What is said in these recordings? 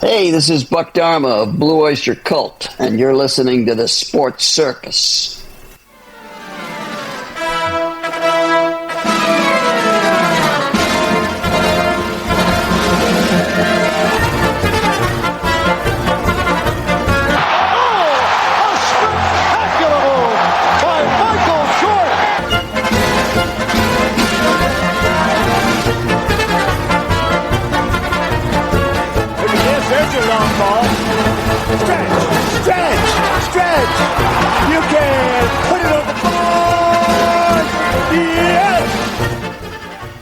Hey, this is Buck Dharma of Blue Oyster Cult, and you're listening to the Sports Circus.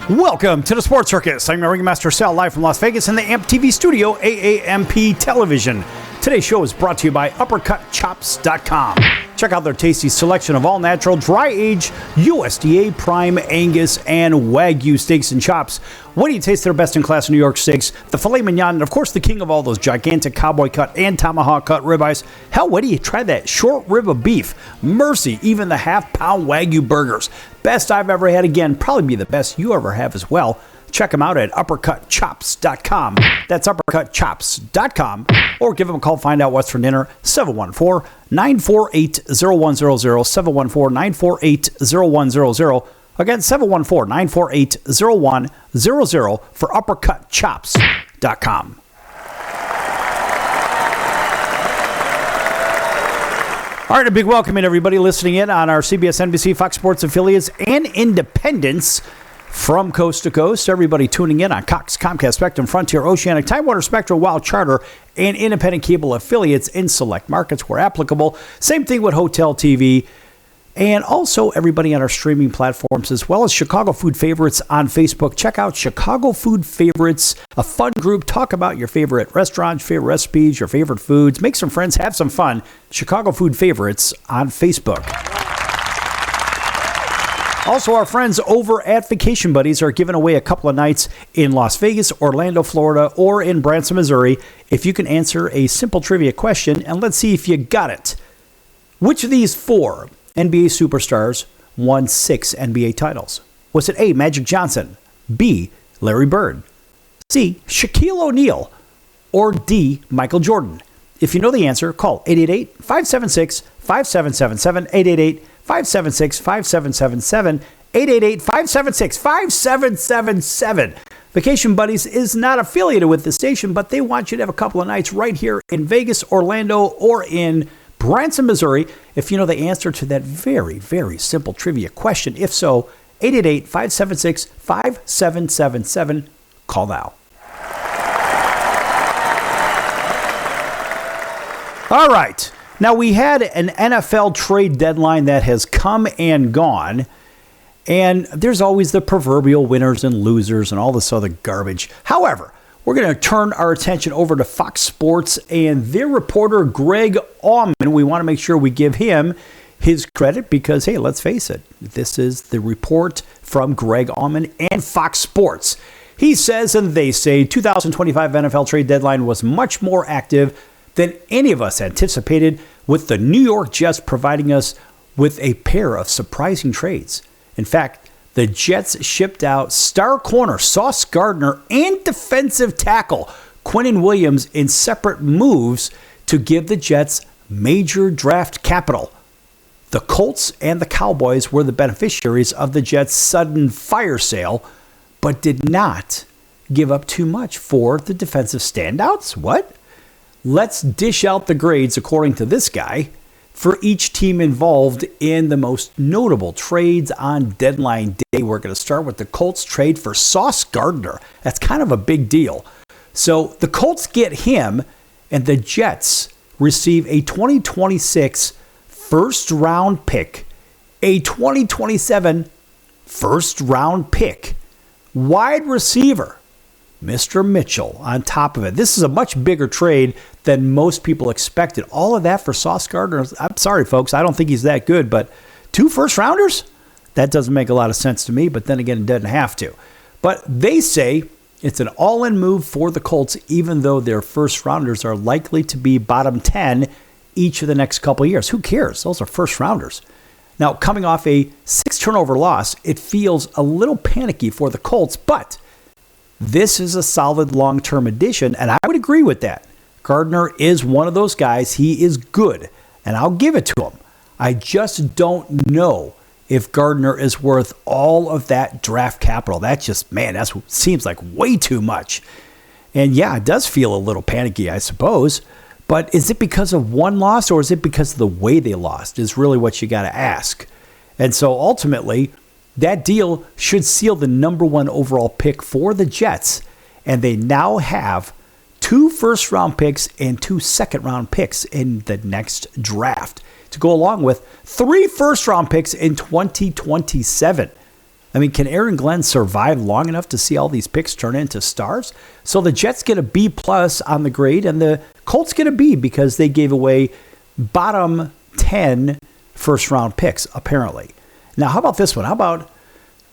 Welcome to the Sports Circus. I'm your ringmaster Sal, live from Las Vegas in the AMP TV studio, AAMP Television. Today's show is brought to you by UppercutChops.com. Check out their tasty selection of all-natural, dry-aged, USDA Prime Angus and Wagyu steaks and chops. When you taste their best-in-class New York steaks, the filet mignon, and of course the king of all those gigantic cowboy cut and tomahawk cut ribeyes. Hell, wait till you try that short rib of beef. Mercy, even the half-pound Wagyu burgers. Best I've ever had. Again, probably be the best you ever have as well. Check them out at UppercutChops.com. That's UppercutChops.com. Or give them a call, find out what's for dinner. 714-948-0100. 714-948-0100. Again, 714-948-0100 for UppercutChops.com. All right, a big welcome in everybody listening in on our CBS, NBC, Fox Sports affiliates and independents from coast to coast. Everybody tuning in on Cox, Comcast, Spectrum, Frontier, Oceanic, Tidewater, Spectrum, Wild Charter, and independent cable affiliates in select markets where applicable. Same thing with Hotel TV. And also everybody on our streaming platforms, as well as Chicago Food Favorites on Facebook. Check out Chicago Food Favorites, a fun group. Talk about your favorite restaurants, favorite recipes, your favorite foods. Make some friends, have some fun. Chicago Food Favorites on Facebook. Also, our friends over at Vacation Buddies are giving away a couple of nights in Las Vegas, Orlando, Florida, or in Branson, Missouri. If you can answer a simple trivia question, and let's see if you got it. Which of these four NBA superstars won 6 NBA titles? Was it A, Magic Johnson, B, Larry Bird, C, Shaquille O'Neal, or D, Michael Jordan? If you know the answer, call 888-576-5777, 888-576-5777, 888-576-5777. Vacation Buddies is not affiliated with the station, but they want you to have a couple of nights right here in Vegas, Orlando, or in Branson, Missouri, if you know the answer to that very, very simple trivia question. If so, 888-576-5777. Call now. All right. Now, we had an NFL trade deadline that has come and gone, and there's always the proverbial winners and losers and all this other garbage. However, we're going to turn our attention over to Fox Sports and their reporter, Greg Auman. We want to make sure we give him his credit because, hey, let's face it, this is the report from Greg Auman and Fox Sports. He says, and they say, 2025 NFL trade deadline was much more active than any of us anticipated, with the New York Jets providing us with a pair of surprising trades. In fact, the Jets shipped out star corner Sauce Gardner and defensive tackle Quinnen Williams in separate moves to give the Jets major draft capital. The Colts and the Cowboys were the beneficiaries of the Jets' sudden fire sale, but did not give up too much for the defensive standouts. What? Let's dish out the grades according to this guy for each team involved in the most notable trades on deadline day. We're going to start with the Colts trade for Sauce Gardner. That's kind of a big deal. So the Colts get him, and the Jets receive a 2026 first-round pick, a 2027 first-round pick, wide receiver, Mr. Mitchell, on top of it. This is a much bigger trade than most people expected. All of that for Sauce Gardner. I'm sorry, folks. I don't think he's that good, but 2 first-rounders? That doesn't make a lot of sense to me, but then again, it doesn't have to. But they say it's an all-in move for the Colts, even though their first-rounders are likely to be bottom 10 each of the next couple of years. Who cares? Those are first-rounders. Now, coming off a 6-turnover loss, it feels a little panicky for the Colts, but this is a solid long-term addition, and I would agree with that. Gardner is one of those guys. He is good, and I'll give it to him. I just don't know if Gardner is worth all of that draft capital. That seems like way too much. And yeah, it does feel a little panicky, I suppose. But is it because of one loss, or is it because of the way they lost is really what you got to ask. And so ultimately, that deal should seal the number one overall pick for the Jets. And they now have 2 first-round picks and 2 second-round picks in the next draft to go along with 3 first-round picks in 2027. I mean, can Aaron Glenn survive long enough to see all these picks turn into stars? So the Jets get a B+ on the grade, and the Colts get a B because they gave away bottom 10 first-round picks, apparently. Now, how about this one? How about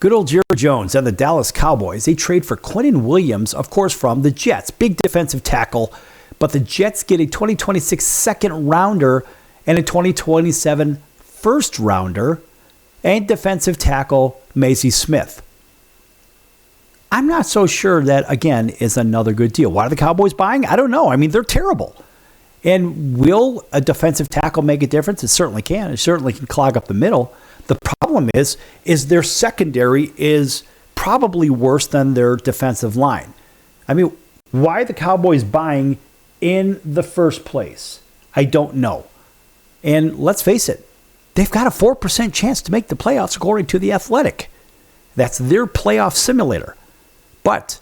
good old Jerry Jones and the Dallas Cowboys? They trade for Quinnen Williams, of course, from the Jets. Big defensive tackle. But the Jets get a 2026 second-rounder and a 2027 first-rounder and defensive tackle Mazie Smith. I'm not so sure that, again, is another good deal. Why are the Cowboys buying? I don't know. I mean, they're terrible. And will a defensive tackle make a difference? It certainly can. It certainly can clog up the middle. The problem is their secondary is probably worse than their defensive line. I mean, why are the Cowboys buying in the first place? I don't know. And let's face it, they've got a 4% chance to make the playoffs according to The Athletic. That's their playoff simulator. But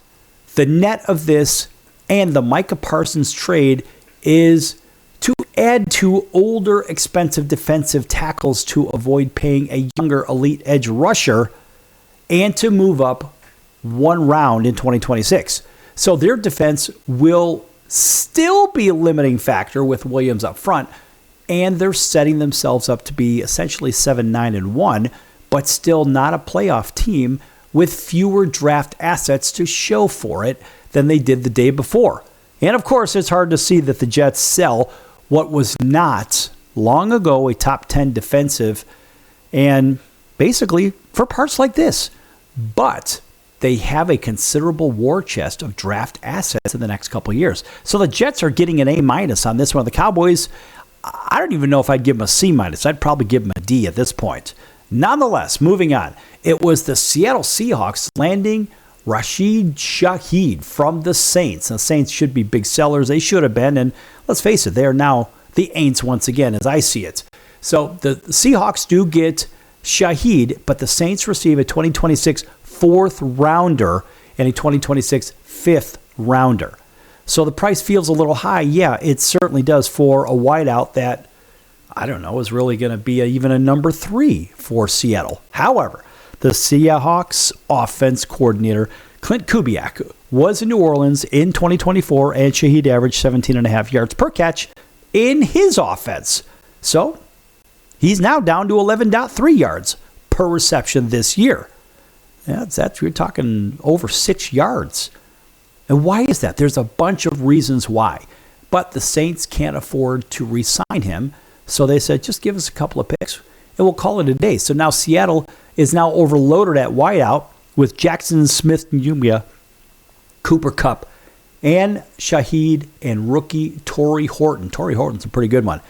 the net of this and the Micah Parsons trade is to add 2 older, expensive defensive tackles to avoid paying a younger elite edge rusher and to move up 1 round in 2026. So their defense will still be a limiting factor with Williams up front, and they're setting themselves up to be essentially 7-9-1, but still not a playoff team with fewer draft assets to show for it than they did the day before. And of course, it's hard to see that the Jets sell what was not long ago a top 10 defensive, and basically for parts like this. But they have a considerable war chest of draft assets in the next couple of years. So the Jets are getting an A- on this one. The Cowboys, I don't even know if I'd give them a C-. I'd probably give them a D at this point. Nonetheless, moving on. It was the Seattle Seahawks landing Rashid Shaheed from the Saints. The Saints should be big sellers. They should have been. And let's face it, they are now the Aints once again, as I see it. So the Seahawks do get Shaheed, but the Saints receive a 2026 4th rounder and a 2026 5th rounder. So the price feels a little high. Yeah, it certainly does for a wideout that, I don't know, is really going to be even a number 3 for Seattle. However, the Seahawks offense coordinator, Clint Kubiak, was in New Orleans in 2024, and Shaheed averaged 17.5 yards per catch in his offense. So he's now down to 11.3 yards per reception this year. You're talking over 6 yards. And why is that? There's a bunch of reasons why. But the Saints can't afford to re-sign him, so they said, just give us a couple of picks, and we'll call it a day. So now Seattle is now overloaded at wideout with Jackson Smith-Njigba, Cooper Kupp, and Shaheed and rookie Torrey Horton. Torrey Horton's a pretty good one,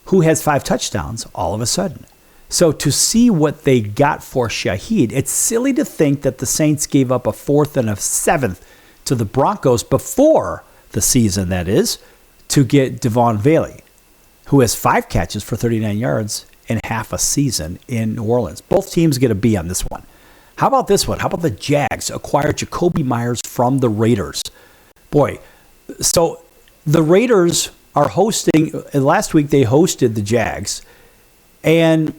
who has 5 touchdowns all of a sudden. So to see what they got for Shaheed, it's silly to think that the Saints gave up a 4th and a 7th to the Broncos before the season, that is, to get Devon Bailey, who has 5 catches for 39 yards in half a season in New Orleans. Both teams get a B on this one. How about this one? How about the Jags acquired Jacoby Myers from the Raiders? Boy, so the Raiders are hosting, last week they hosted the Jags, and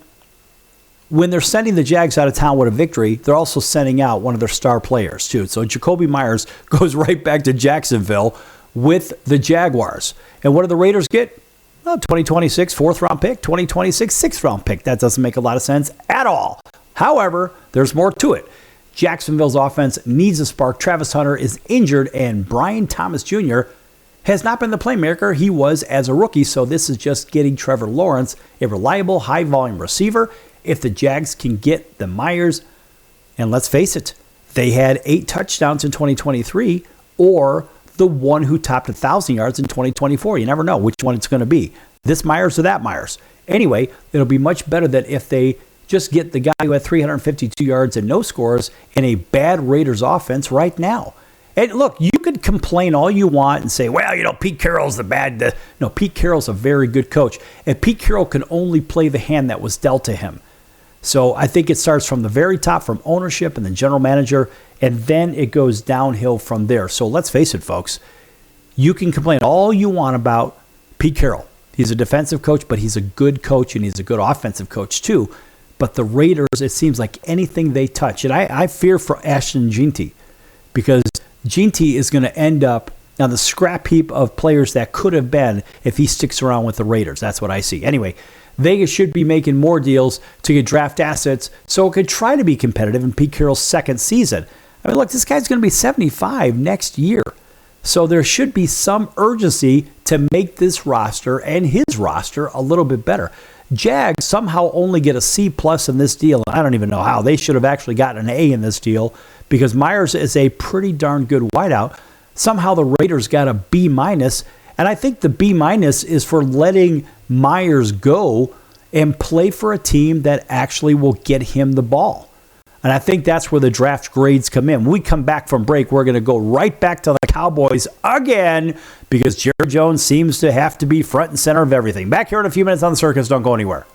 when they're sending the Jags out of town with a victory, they're also sending out one of their star players too. So Jacoby Myers goes right back to Jacksonville with the Jaguars. And what do the Raiders get? Well, 2026 4th round pick, 2026 6th round pick. That doesn't make a lot of sense at all. However, there's more to it. Jacksonville's offense needs a spark. Travis Hunter is injured, and Brian Thomas Jr. has not been the playmaker he was as a rookie. So this is just getting Trevor Lawrence, a reliable, high-volume receiver. If the Jags can get the Myers, and let's face it, they had 8 touchdowns in 2023 or the one who topped 1,000 yards in 2024. You never know which one it's going to be, this Myers or that Myers. Anyway, it'll be much better than if they just get the guy who had 352 yards and no scores in a bad Raiders offense right now. And look, you could complain all you want and say, well, Pete Carroll's the bad. No, Pete Carroll's a very good coach. And Pete Carroll can only play the hand that was dealt to him. So I think it starts from the very top, from ownership and the general manager, and then it goes downhill from there. So let's face it, folks. You can complain all you want about Pete Carroll. He's a defensive coach, but he's a good coach, and he's a good offensive coach too. But the Raiders, it seems like anything they touch, and I fear for Ashton Jeanty, because Jeanty is going to end up on the scrap heap of players that could have been if he sticks around with the Raiders. That's what I see. Anyway, Vegas should be making more deals to get draft assets so it could try to be competitive in Pete Carroll's second season. I mean, look, this guy's going to be 75 next year. So there should be some urgency to make this roster and his roster a little bit better. Jags somehow only get a C+ in this deal. I don't even know how. They should have actually gotten an A in this deal because Myers is a pretty darn good wideout. Somehow the Raiders got a B-, and I think the B- is for letting Myers go and play for a team that actually will get him the ball. And I think that's where the draft grades come in. When we come back from break, we're going to go right back to the Cowboys again because Jerry Jones seems to have to be front and center of everything. Back here in a few minutes on the Circus. Don't go anywhere.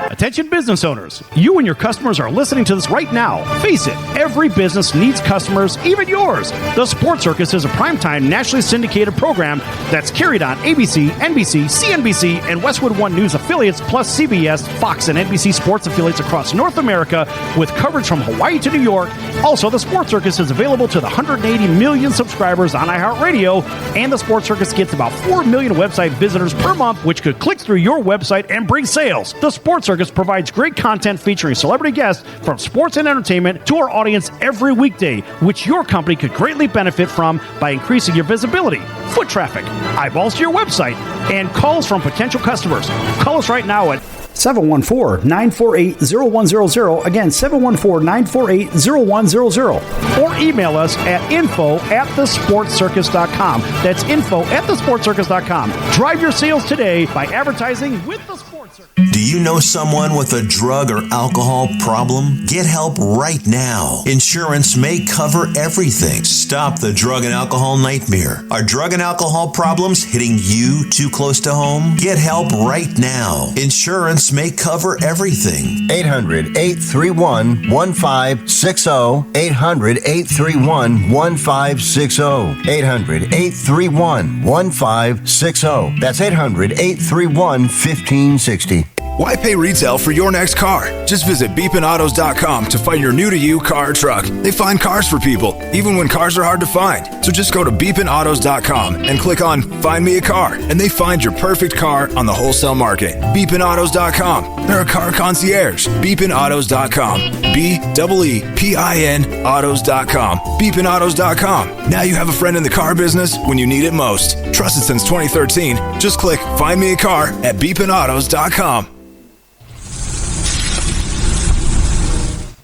Attention business owners, you and your customers are listening to this right now. Face it, every business needs customers, even yours. The Sports Circus is a primetime nationally syndicated program that's carried on ABC, NBC, CNBC, and Westwood One News affiliates, plus CBS, Fox, and NBC sports affiliates across North America with coverage from Hawaii to New York. Also, the Sports Circus is available to the 180 million subscribers on iHeartRadio, and the Sports Circus gets about 4 million website visitors per month, which could click through your website and bring sales. The Sports Circus provides great content featuring celebrity guests from sports and entertainment to our audience every weekday, which your company could greatly benefit from by increasing your visibility, foot traffic, eyeballs to your website, and calls from potential customers. Call us right now at 714-948-0100. Again, 714-948-0100. Or email us at info@thesportscircus.com. That's info@thesportscircus.com. Drive your sales today by advertising with the Sports Circus. Do you know someone with a drug or alcohol problem? Get help right now. Insurance may cover everything. Stop the drug and alcohol nightmare. Are drug and alcohol problems hitting you too close to home? Get help right now. Insurance may cover everything. 800-831-1560. 800-831-1560. 800-831-1560. That's 800-831-1560. Why pay retail for your next car? Just visit beepinautos.com to find your new-to-you car or truck. They find cars for people, even when cars are hard to find. So just go to beepinautos.com and click on Find Me a Car, and they find your perfect car on the wholesale market. beepinautos.com. They're a car concierge. beepinautos.com. BEEPIN autos.com. beepinautos.com. Now you have a friend in the car business when you need it most. Trusted since 2013. Just click Find Me a Car at beepinautos.com.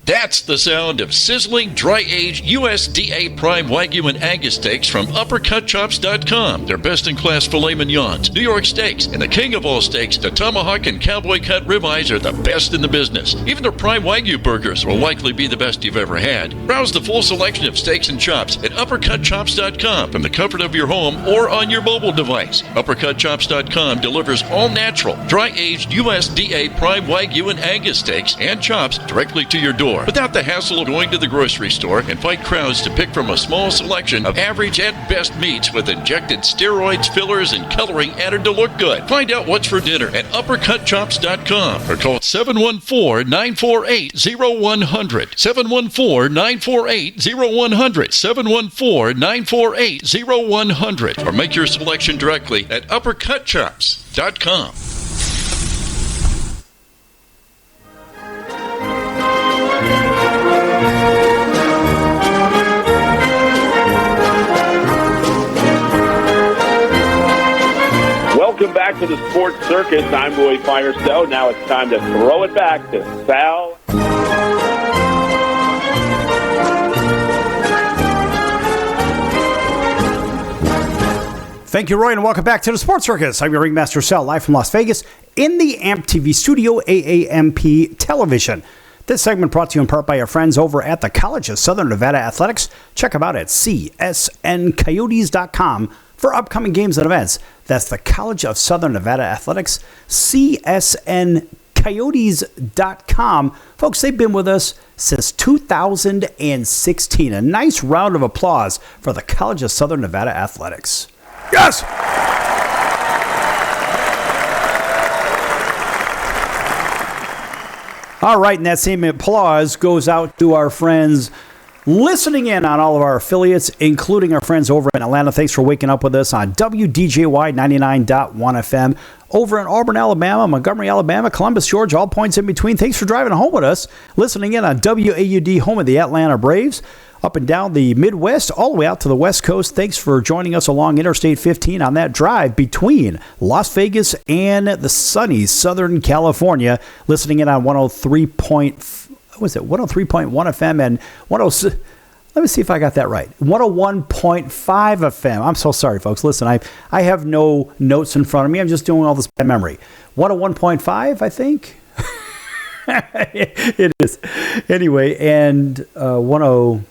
That's the sound of sizzling, dry-aged USDA Prime Wagyu and Angus steaks from UppercutChops.com. Their best-in-class filet mignons, New York steaks, and the king of all steaks, the tomahawk and cowboy cut ribeyes are the best in the business. Even their Prime Wagyu burgers will likely be the best you've ever had. Browse the full selection of steaks and chops at UppercutChops.com from the comfort of your home or on your mobile device. UppercutChops.com delivers all-natural, dry-aged USDA Prime Wagyu and Angus steaks and chops directly to your door. store without the hassle of going to the grocery store and fight crowds to pick from a small selection of average and best meats with injected steroids, fillers, and coloring added to look good. Find out what's for dinner at uppercutchops.com or call 714-948-0100. 714-948-0100. 714-948-0100. Or make your selection directly at uppercutchops.com. Welcome back to the Sports Circus. I'm Roy Firestone. Now it's time to throw it back to Sal. Thank you, Roy, and welcome back to the Sports Circus. I'm your ringmaster, Sal, live from Las Vegas in the AMP TV studio, AAMP Television. This segment brought to you in part by our friends over at the College of Southern Nevada Athletics. Check them out at csncoyotes.com for upcoming games and events. That's the College of Southern Nevada Athletics, csncoyotes.com. Folks, they've been with us since 2016. A nice round of applause for the College of Southern Nevada Athletics. Yes! All right, and that same applause goes out to our friends listening in on all of our affiliates, including our friends over in Atlanta. Thanks for waking up with us on WDJY 99.1 FM. Over in Auburn, Alabama, Montgomery, Alabama, Columbus, Georgia, all points in between. Thanks for driving home with us. Listening in on WAUD, home of the Atlanta Braves. Up and down the Midwest, all the way out to the West Coast. Thanks for joining us along Interstate 15 on that drive between Las Vegas and the sunny Southern California. Listening in on 103.1 FM and 106. Let me see if I got that right. 101.5 FM. I'm so sorry, folks. Listen, I have no notes in front of me. I'm just doing all this by memory. 101.5, I think. It is. Anyway, and 107.3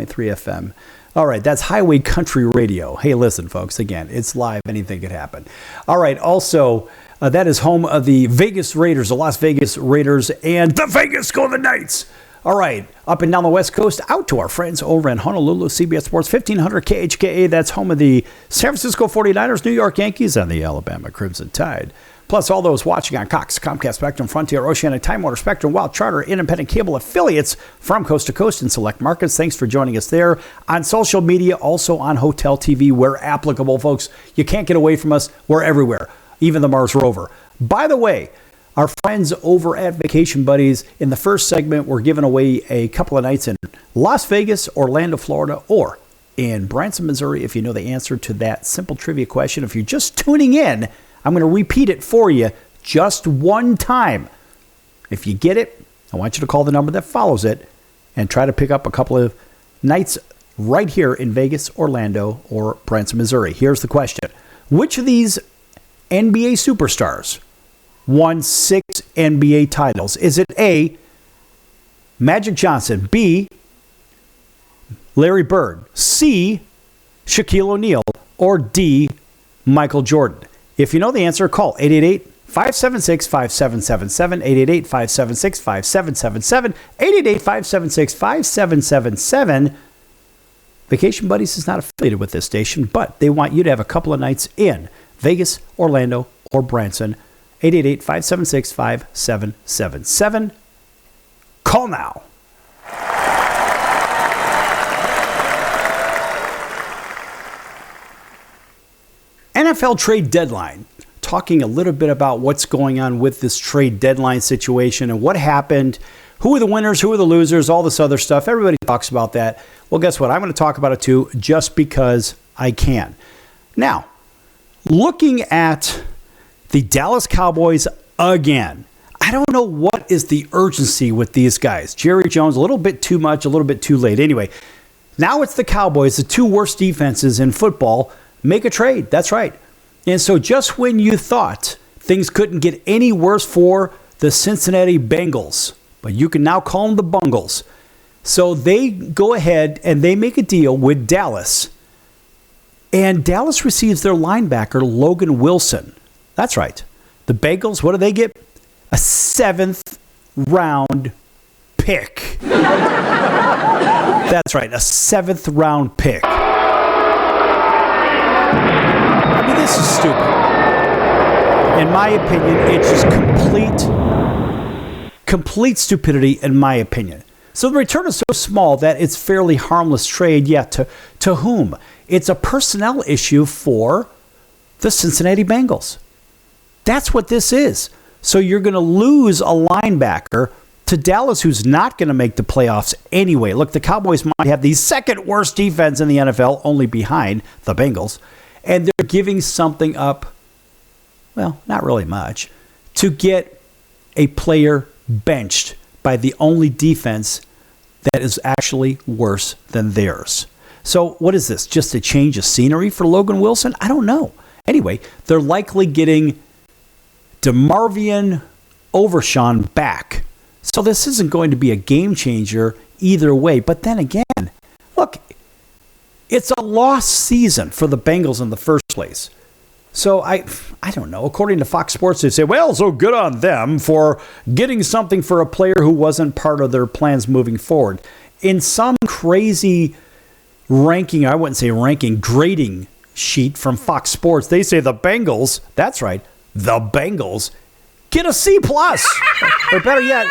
FM. All right, that's Highway Country Radio. Hey, listen, folks, again, it's live. Anything could happen. All right, also, that is home of the Vegas Raiders, the Las Vegas Raiders, and the Vegas Golden Knights. All right, up and down the West Coast, out to our friends over in Honolulu, CBS Sports 1500 KHKA. That's home of the San Francisco 49ers, New York Yankees, and the Alabama Crimson Tide. Plus, all those watching on Cox, Comcast, Spectrum, Frontier, Oceanic, Time Warner, Spectrum, Wild, Charter, independent cable affiliates from coast to coast in select markets. Thanks for joining us there. On social media, also on Hotel TV, where applicable, folks. You can't get away from us. We're everywhere, even the Mars rover. By the way, our friends over at Vacation Buddies, in the first segment, we're giving away a couple of nights in Las Vegas, Orlando, Florida, or in Branson, Missouri. If you know the answer to that simple trivia question, if you're just tuning in, I'm going to repeat it for you just one time. If you get it, I want you to call the number that follows it and try to pick up a couple of nights right here in Vegas, Orlando, or Branson, Missouri. Here's the question. Which of these NBA superstars won 6 NBA titles? Is it A, Magic Johnson, B, Larry Bird, C, Shaquille O'Neal, or D, Michael Jordan? If you know the answer, call 888-576-5777, 888-576-5777, 888-576-5777. Vacation Buddies is not affiliated with this station, but they want you to have a couple of nights in Vegas, Orlando, or Branson. 888-576-5777. Call now. NFL trade deadline. Talking a little bit about what's going on with this trade deadline situation and what happened. Who are the winners? Who are the losers? All this other stuff. Everybody talks about that. Well, guess what? I'm going to talk about it too, just because I can. Now, looking at the Dallas Cowboys again, I don't know what is the urgency with these guys. Jerry Jones, a little bit too much, a little bit too late. Anyway, now it's the Cowboys, the two worst defenses in football. Make a trade. That's right. And so just when you thought things couldn't get any worse for the Cincinnati Bengals, but you can now call them the Bungles. So they go ahead and they make a deal with Dallas. And Dallas receives their linebacker, Logan Wilson. That's right. The Bengals, what do they get? A 7th round pick. That's right, a 7th round pick. I mean, this is stupid. In my opinion, it's just complete stupidity, in my opinion. So the return is so small that it's fairly harmless trade. Yeah, to whom? It's a personnel issue for the Cincinnati Bengals. That's what this is. So you're going to lose a linebacker to Dallas, who's not going to make the playoffs anyway. Look, the Cowboys might have the second worst defense in the NFL, only behind the Bengals. And they're giving something up, well, not really much, to get a player benched by the only defense that is actually worse than theirs. So what is this? Just a change of scenery for Logan Wilson? I don't know. Anyway, they're likely getting DeMarvion Overshawn back. So this isn't going to be a game changer either way. But then again, look, it's a lost season for the Bengals in the first place. So I don't know. According to Fox Sports, they say, well, so good on them for getting something for a player who wasn't part of their plans moving forward. In some crazy ranking, I wouldn't say ranking, grading sheet from Fox Sports, they say the Bengals, that's right, the Bengals, get a C+. Or better yet,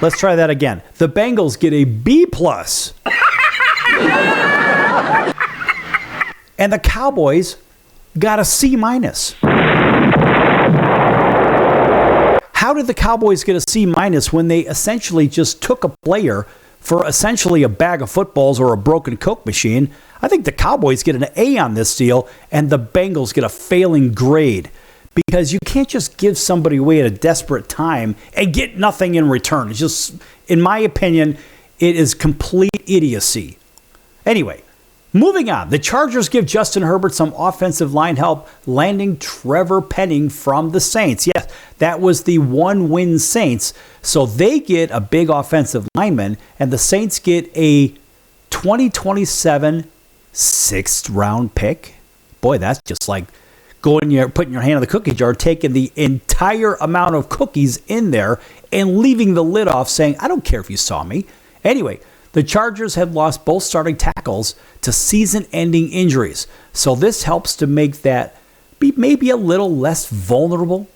let's try that again. The Bengals get a B+. And the Cowboys got a C-. How did the Cowboys get a C- when they essentially just took a player for essentially a bag of footballs or a broken Coke machine? I think the Cowboys get an A on this deal, and the Bengals get a failing grade, because you can't just give somebody away at a desperate time and get nothing in return. It's just, in my opinion, it is complete idiocy. Anyway, moving on, the Chargers give Justin Herbert some offensive line help, landing Trevor Penning from the Saints. Yes, that was the one-win Saints. So they get a big offensive lineman, and the Saints get a 2027 6th-round pick. Boy, that's just like putting your hand in the cookie jar, taking the entire amount of cookies in there and leaving the lid off, saying, I don't care if you saw me. Anyway, the Chargers had lost both starting tackles to season-ending injuries. So this helps to make that be maybe a little less vulnerable,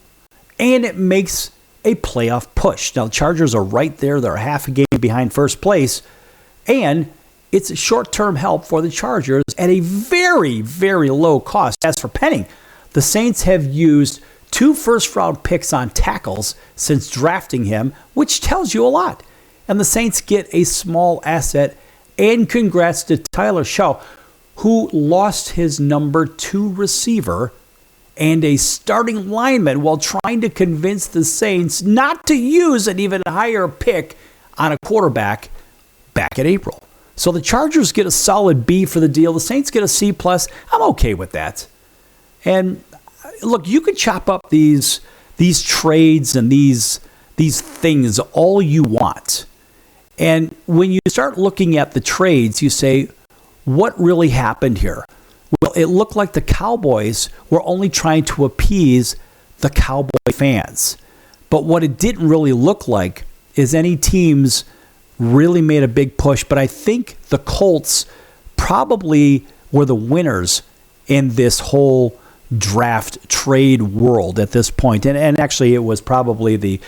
and it makes a playoff push. Now, the Chargers are right there. They're half a game behind first place, and it's a short-term help for the Chargers at a very, very low cost. As for Penning, the Saints have used 2 first-round picks on tackles since drafting him, which tells you a lot. And the Saints get a small asset, and congrats to Tyler Shaw, who lost his number 2 receiver and a starting lineman while trying to convince the Saints not to use an even higher pick on a quarterback back in April. So the Chargers get a solid B for the deal. The Saints get a C+. I'm okay with that. And look, you could chop up these trades and these things all you want. And when you start looking at the trades, you say, what really happened here? Well, it looked like the Cowboys were only trying to appease the Cowboy fans. But what it didn't really look like is any teams really made a big push. But I think the Colts probably were the winners in this whole draft trade world at this point. And actually, it was probably the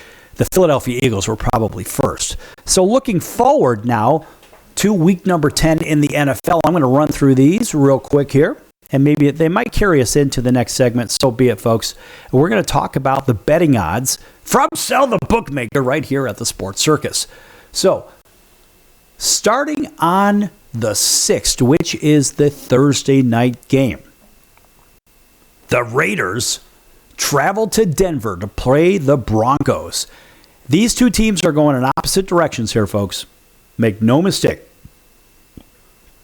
Philadelphia Eagles were probably first. So looking forward now to week number 10 in the NFL, I'm going to run through these real quick here, and maybe they might carry us into the next segment. So be it, folks. We're going to talk about the betting odds from Sell the Bookmaker right here at the Sports Circus. So starting on the 6th, which is the Thursday night game, the Raiders travel to Denver to play the Broncos. These two teams are going in opposite directions here, folks. Make no mistake.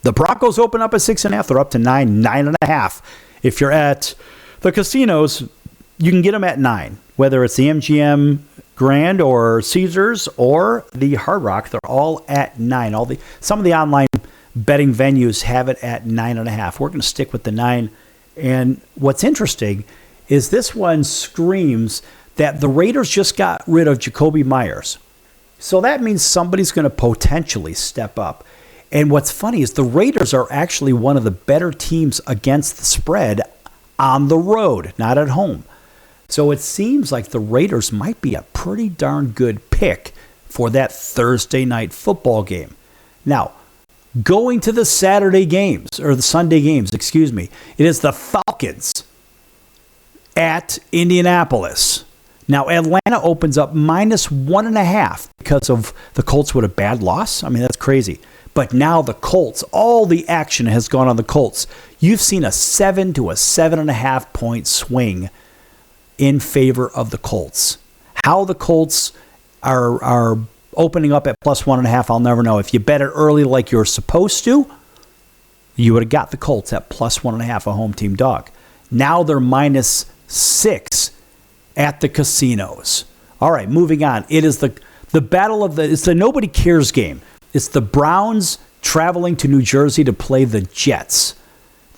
The Broncos open up at 6.5. They're up to 9.5. If you're at the casinos, you can get them at 9. Whether it's the MGM Grand or Caesars or the Hard Rock, they're all at 9. Some of the online betting venues have it at 9.5. We're going to stick with the 9. And what's interesting is this one screams that the Raiders just got rid of Jacoby Myers. So that means somebody's going to potentially step up. And what's funny is the Raiders are actually one of the better teams against the spread on the road, not at home. So it seems like the Raiders might be a pretty darn good pick for that Thursday night football game. Now, going to the Saturday games, or the Sunday games, excuse me, it is the Falcons at Indianapolis. Now, Atlanta opens up -1.5 because of the Colts with a bad loss. I mean, that's crazy. But now the Colts, all the action has gone on the Colts. You've seen a 7 to a 7.5 point swing in favor of the Colts. How the Colts are opening up at +1.5, I'll never know. If you bet it early like you're supposed to, you would have got the Colts at +1.5, a home team dog. Now they're -6 at the casinos. All right, moving on. It is the battle of it's the nobody cares game. It's the Browns traveling to New Jersey to play the Jets.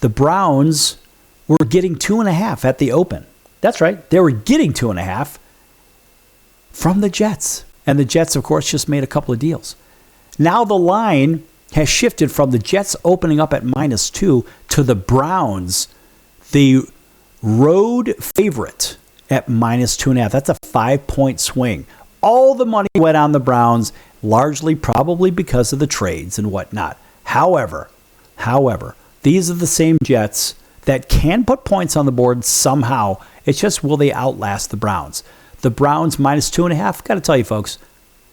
The Browns were getting 2.5 at the open. That's right. They were getting 2.5 from the Jets. And the Jets, of course, just made a couple of deals. Now the line has shifted from the Jets opening up at -2 to the Browns, the road favorite, at -2.5. That's a 5-point swing. All the money went on the Browns, largely probably because of the trades and whatnot. However, these are the same Jets that can put points on the board somehow. It's just, will they outlast the Browns? The Browns -2.5. Got to tell you, folks,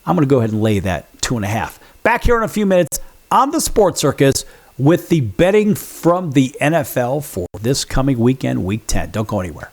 I'm going to go ahead and lay that 2.5. Back here in a few minutes on the Sports Circus with the betting from the NFL for this coming weekend, Week 10. Don't go anywhere.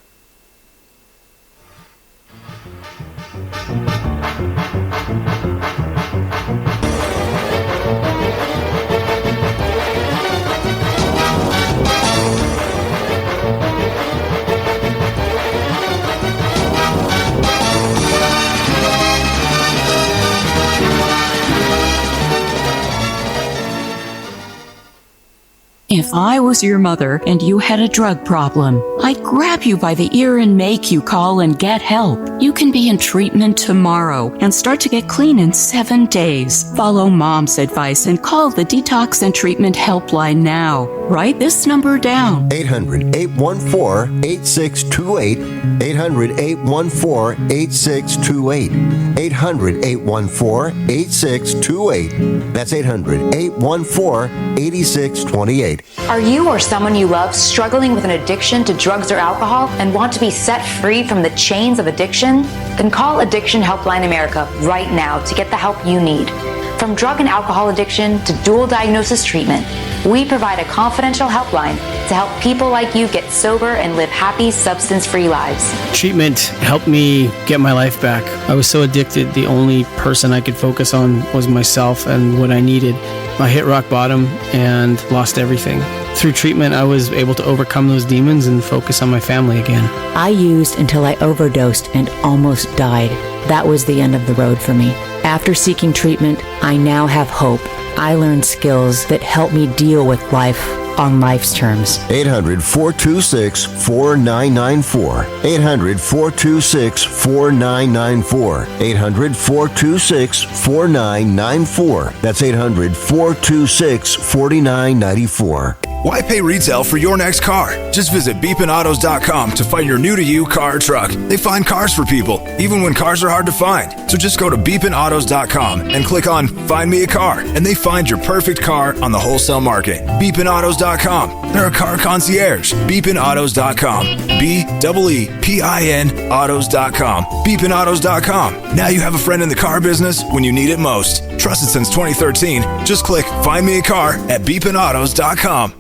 If I was your mother and you had a drug problem, I'd grab you by the ear and make you call and get help. You can be in treatment tomorrow and start to get clean in 7 days. Follow Mom's advice and call the Detox and Treatment Helpline now. Write this number down. 800-814-8628. 800-814-8628. 800-814-8628. That's 800-814-8628. Are you or someone you love struggling with an addiction to drugs or alcohol and want to be set free from the chains of addiction? Then call Addiction Helpline America right now to get the help you need. From drug and alcohol addiction to dual diagnosis treatment, we provide a confidential helpline to help people like you get sober and live happy, substance-free lives. Treatment helped me get my life back. I was so addicted, the only person I could focus on was myself and what I needed. I hit rock bottom and lost everything. Through treatment, I was able to overcome those demons and focus on my family again. I used until I overdosed and almost died. That was the end of the road for me. After seeking treatment, I now have hope. I learned skills that help me deal with life on life's terms. 800-426-4994. 800-426-4994. 800-426-4994. That's 800-426-4994. Why pay retail for your next car? Just visit beepinautos.com to find your new-to-you car or truck. They find cars for people, even when cars are hard to find. So just go to beepinautos.com and click on Find Me a Car, and they find your perfect car on the wholesale market. Beepinautos.com. They're a car concierge. Beepinautos.com. BEEPIN autos.com. Beepinautos.com. Now you have a friend in the car business when you need it most. Trusted since 2013. Just click Find Me a Car at beepinautos.com.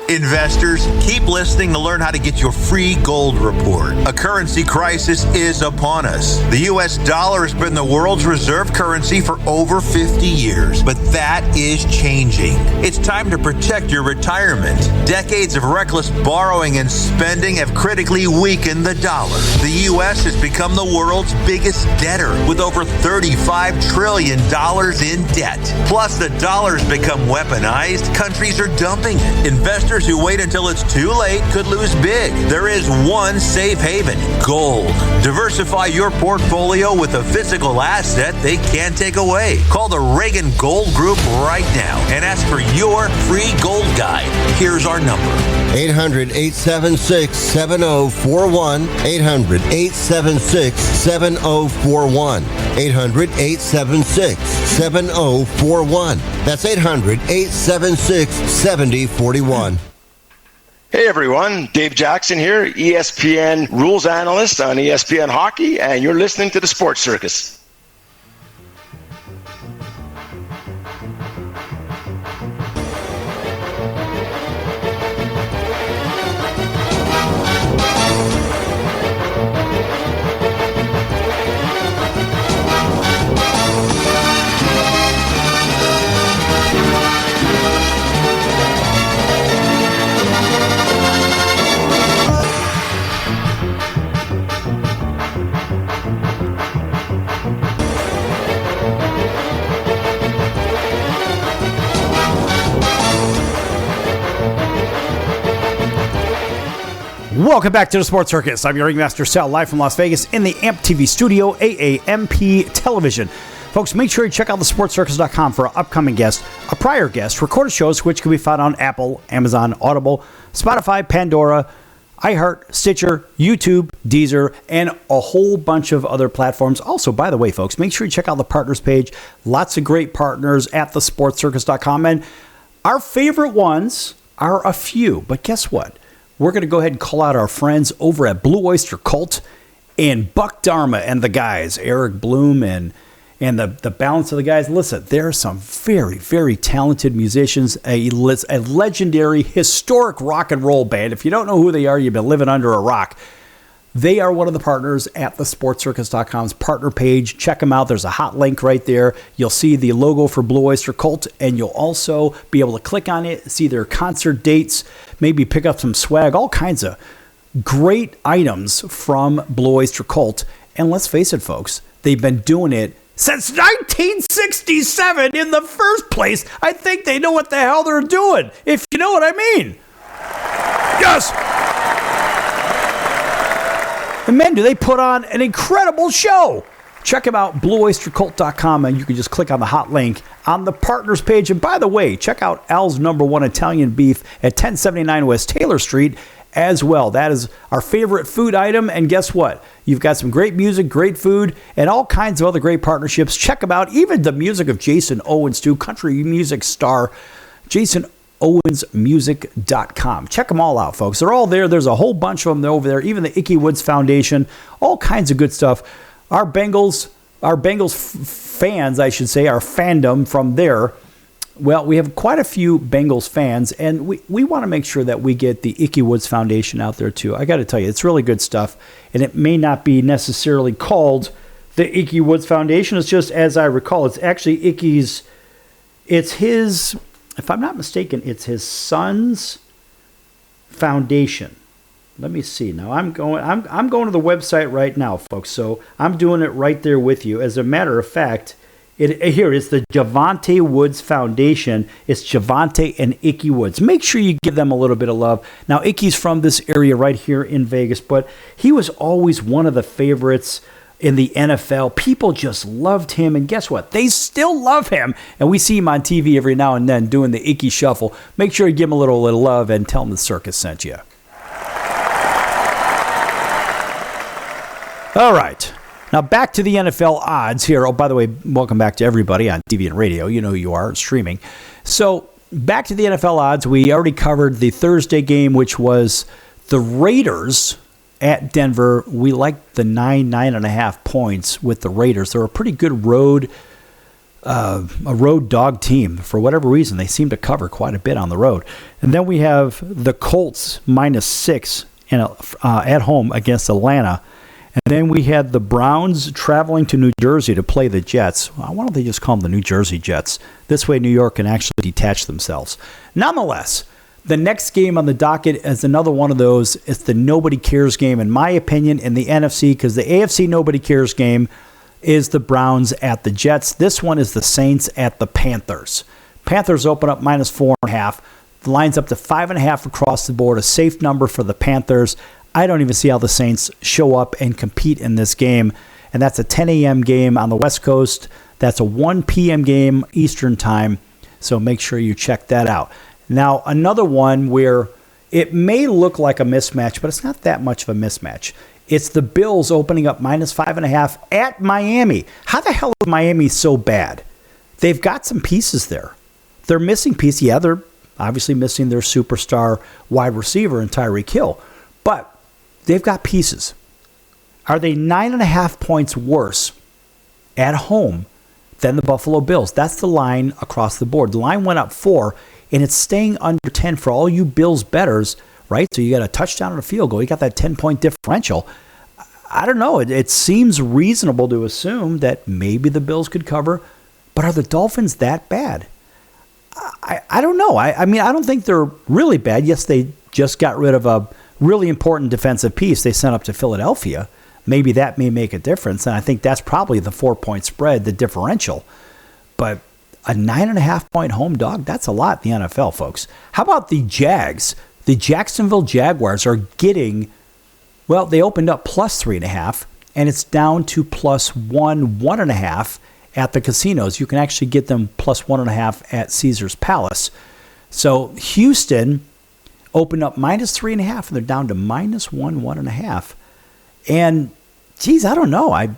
Investors, keep listening to learn how to get your free gold report. A currency crisis is upon us. The U.S. dollar has been the world's reserve currency for over 50 years, but that is changing. It's time to protect your retirement. Decades of reckless borrowing and spending have critically weakened the dollar. The U.S. has become the world's biggest debtor with over $35 trillion in debt. Plus, the dollar's become weaponized. Countries are dumping it. Investors Others who wait until it's too late could lose big. There is one safe haven, gold. Diversify your portfolio with a physical asset they can't take away. Call the Reagan Gold Group right now and ask for your free gold guide. Here's our number. 800-876-7041. 800-876-7041. 800-876-7041. That's 800-876-7041. Hey everyone, Dave Jackson here, ESPN rules analyst on ESPN Hockey, and you're listening to the Sports Circus. Welcome back to the Sports Circus. I'm your ringmaster, Sal, live from Las Vegas in the AMP TV studio, AAMP Television. Folks, make sure you check out thesportscircus.com for our upcoming guests, our prior guests, recorded shows, which can be found on Apple, Amazon, Audible, Spotify, Pandora, iHeart, Stitcher, YouTube, Deezer, and a whole bunch of other platforms. Also, by the way, folks, make sure you check out the partners page. Lots of great partners at thesportscircus.com. And our favorite ones are a few, but guess what? We're going to go ahead and call out our friends over at Blue Oyster Cult and Buck Dharma and the guys, Eric Bloom and the balance of the guys. Listen, there are some very, very talented musicians, a legendary, historic rock and roll band. If you don't know who they are, you've been living under a rock. They are one of the partners at the sportscircus.com's partner page. Check them out. There's a hot link right there. You'll see the logo for Blue Oyster Cult, and you'll also be able to click on it, see their concert dates, maybe pick up some swag, all kinds of great items from Blue Oyster Cult. And let's face it, folks, they've been doing it since 1967 in the first place. I think they know what the hell they're doing, if you know what I mean. Yes! And man, do they put on an incredible show. Check them out, blueoystercult.com, and you can just click on the hot link on the partners page. And by the way, check out Al's #1 Italian beef at 1079 West Taylor Street as well. That is our favorite food item. And guess what? You've got some great music, great food, and all kinds of other great partnerships. Check them out. Even the music of Jason Owens, too, country music star Jason OwensMusic.com. Check them all out, folks. They're all there. There's a whole bunch of them over there. Even the Icky Woods Foundation, all kinds of good stuff. Our Bengals fans, I should say, our fandom from there. Well, we have quite a few Bengals fans, and we want to make sure that we get the Icky Woods Foundation out there too. I got to tell you, it's really good stuff, and it may not be necessarily called the Icky Woods Foundation. It's just, as I recall, it's actually Icky's. It's his. If I'm not mistaken, it's his son's foundation. Let me see. Now I'm going to the website right now, folks. So I'm doing it right there with you. As a matter of fact, here is the Javante Woods Foundation. It's Javante and Icky Woods. Make sure you give them a little bit of love. Now Icky's from this area right here in Vegas, but he was always one of the favorites in the NFL. People just loved him, and guess what? They still love him, and we see him on TV every now and then doing the Icky Shuffle. Make sure you give him a little love and tell him the circus sent you. All right. Now back to the NFL odds here. Oh, by the way, welcome back to everybody on TV and radio. You know who you are, streaming. So back to the NFL odds. We already covered the Thursday game, which was the Raiders at Denver. We liked the 9.5 points with the Raiders. They're a pretty good road dog team. For whatever reason, they seem to cover quite a bit on the road. And then we have the Colts -6 at home against Atlanta. And then we had the Browns traveling to New Jersey to play the Jets. Why don't they just call them the New Jersey Jets? This way New York can actually detach themselves. Nonetheless, the next game on the docket is another one of those. It's the nobody cares game, in my opinion, in the NFC, because the AFC nobody cares game is the Browns at the Jets. This one is the Saints at the Panthers. Panthers open up -4.5. The line's up to 5.5 across the board, a safe number for the Panthers. I don't even see how the Saints show up and compete in this game. And that's a 10 a.m. game on the West Coast. That's a 1 p.m. game Eastern time. So make sure you check that out. Now, another one where it may look like a mismatch, but it's not that much of a mismatch. It's the Bills opening up -5.5 at Miami. How the hell is Miami so bad? They've got some pieces there. They're missing pieces. Yeah, they're obviously missing their superstar wide receiver in Tyreek Hill. But they've got pieces. Are they 9.5 points worse at home than the Buffalo Bills? That's the line across the board. The line went up 4, and it's staying under 10 for all you Bills bettors, right? So you got a touchdown and a field goal. You got that 10-point differential. I don't know. It seems reasonable to assume that maybe the Bills could cover, but are the Dolphins that bad? I don't know. I mean, I don't think they're really bad. Yes, they just got rid of a really important defensive piece they sent up to Philadelphia. Maybe that may make a difference, and I think that's probably the 4-point spread, the differential. But a 9.5-point home dog, that's a lot in the NFL, folks. How about the Jags? The Jacksonville Jaguars are getting, well, they opened up +3.5, and it's down to +1.5 at the casinos. You can actually get them +1.5 at Caesars Palace. So Houston opened up -3.5, and they're down to -1.5. And, geez, I don't know.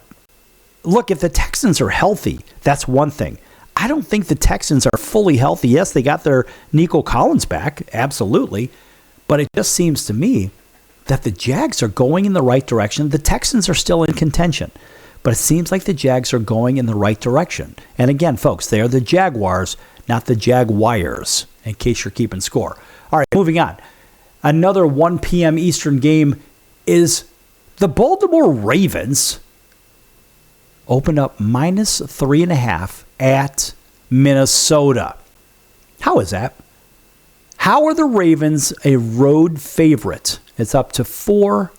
Look, if the Texans are healthy, that's one thing. I don't think the Texans are fully healthy. Yes, they got their Nico Collins back, absolutely. But it just seems to me that the Jags are going in the right direction. The Texans are still in contention. But it seems like the Jags are going in the right direction. And again, folks, they are the Jaguars, not the Jaguars, in case you're keeping score. All right, moving on. Another 1 p.m. Eastern game is the Baltimore Ravens opened up -3.5 at Minnesota. How is that? How are the Ravens a road favorite? It's up to 4.